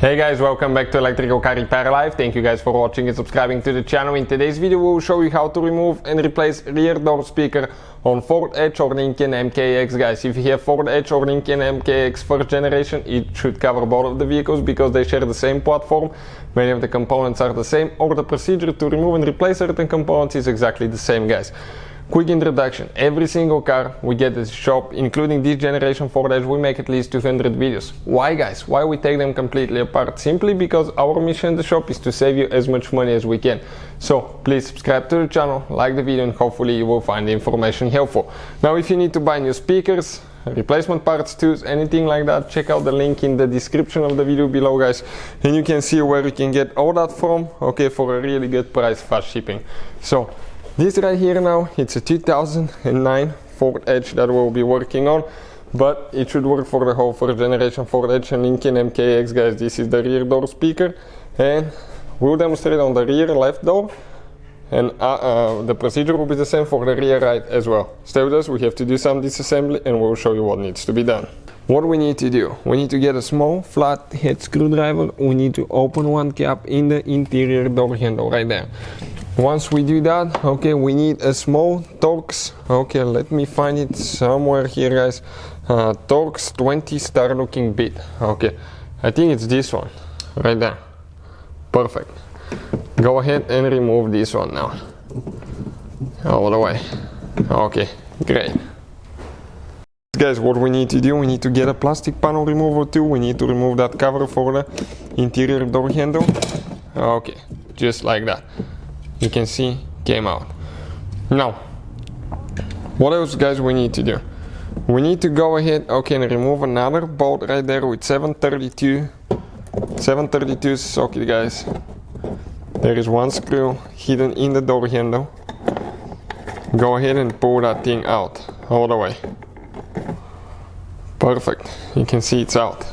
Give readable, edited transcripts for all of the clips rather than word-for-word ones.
Hey guys, welcome back to Electrical Car Repair Live. Thank you guys for watching and subscribing to the channel. In today's video we will show you how to remove and replace rear door speaker on Ford Edge or Lincoln MKX. Guys, if you have Ford Edge or Lincoln MKX first generation, it should cover both of the vehicles because they share the same platform. Many of the components are the same, or the procedure to remove and replace certain components is exactly the same, guys. Quick introduction: every single car we get at the shop, including this generation Ford Edge, we make at least 200 videos. Why, guys? Why we take them completely apart? Simply because our mission at the shop is to save you as much money as we can. So please subscribe to the channel, like the video, and hopefully you will find the information helpful. Now, if you need to buy new speakers, replacement parts, tools, anything like that, check out the link in the description of the video below, guys, and you can see where you can get all that from, okay, for a really good price, fast shipping. So this right here now, it's a 2009 Ford Edge that we'll be working on, but it should work for the whole first generation Ford Edge and Lincoln MKX, guys. This is the rear door speaker, and we'll demonstrate on the rear left door, and the procedure will be the same for the rear right as well. Stay with us, we have to do some disassembly and we'll show you what needs to be done. What we need to do, we need to get a small flat head screwdriver. We need to open one cap in the interior door handle right there. Once we do that, okay, we need a small Torx. Okay, let me find it somewhere here, guys. Torx 20 star looking bit. Okay, I think it's this one right there. Perfect. Go ahead and remove this one now, all the way. Okay, great. Guys, what we need to do, we need to get a plastic panel remover tool. We need to remove that cover for the interior door handle. Okay, just like that. You can see, came out. Now, what else, guys, we need to do? We need to go ahead, okay, and remove another bolt right there with 732 socket, guys. There is one screw hidden in the door handle. Go ahead and pull that thing out all the way. Perfect, you can see it's out.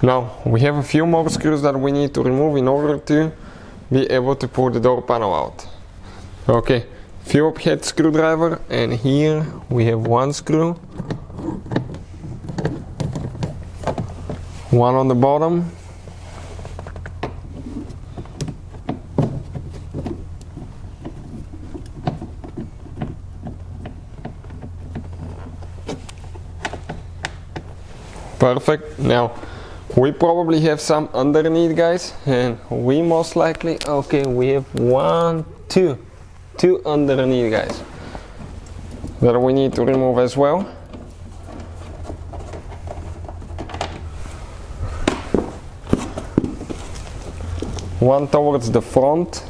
Now, we have a few more screws that we need to remove in order to be able to pull the door panel out. Okay, Phillips head screwdriver, and here we have one screw, one on the bottom, perfect. Now we probably have some underneath, guys, and we most likely, okay, we have two underneath, guys, that we need to remove as well. One towards the front.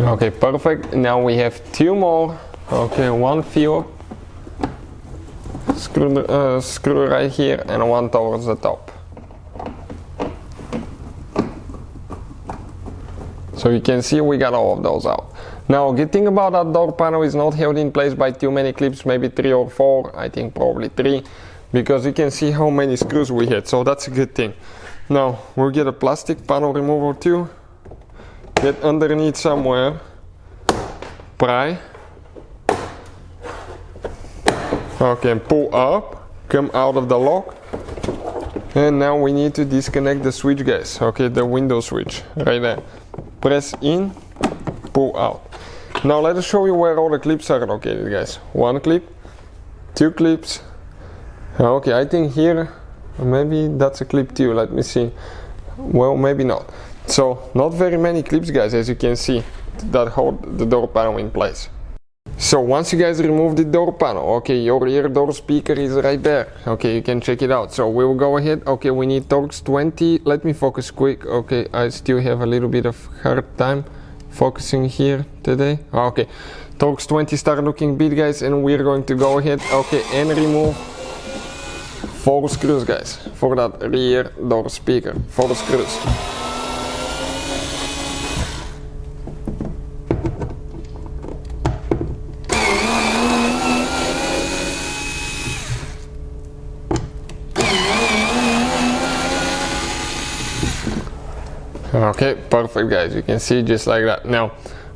Okay, perfect. Now we have two more. Okay, one Phillips screw right here and one towards the top. So you can see we got all of those out. Now, good thing about that door panel is not held in place by too many clips, maybe 3 or 4, I think probably 3, because you can see how many screws we had, so that's a good thing. Now, we'll get a plastic panel remover too. Get underneath somewhere, pry, okay, and pull up, come out of the lock, and now we need to disconnect the switch, guys, okay, the window switch, right there. Press in, pull out. Now let us show you where all the clips are located, guys. One clip, two clips, okay, I think here, maybe that's a clip too, let me see, well, maybe not. So, not very many clips, guys, as you can see, that hold the door panel in place. So, once you guys remove the door panel, okay, your rear door speaker is right there. Okay, you can check it out. So, we will go ahead. Okay, we need Torx 20. Let me focus quick. Okay, I still have a little bit of hard time focusing here today. Okay, Torx 20 star looking bit, guys, and we're going to go ahead, okay, and remove 4 screws, guys, for that rear door speaker. 4 screws. Okay, perfect guys, you can see just like that. Now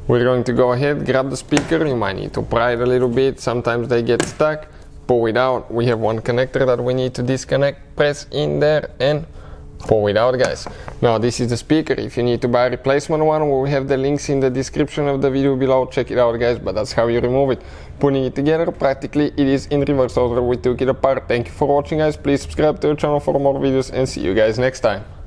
We're going to go ahead, grab the speaker. You might need to pry it a little bit, sometimes they get stuck. Pull it out. We have one connector that we need to disconnect. Press in there and pull it out, guys. Now this is the speaker. If you need to buy a replacement one, we have the links in the description of the video below. Check it out, guys. But that's how you remove it. Putting it together, practically it is in reverse order we took it apart. Thank you for watching, guys. Please subscribe to the channel for more videos and see you guys next time.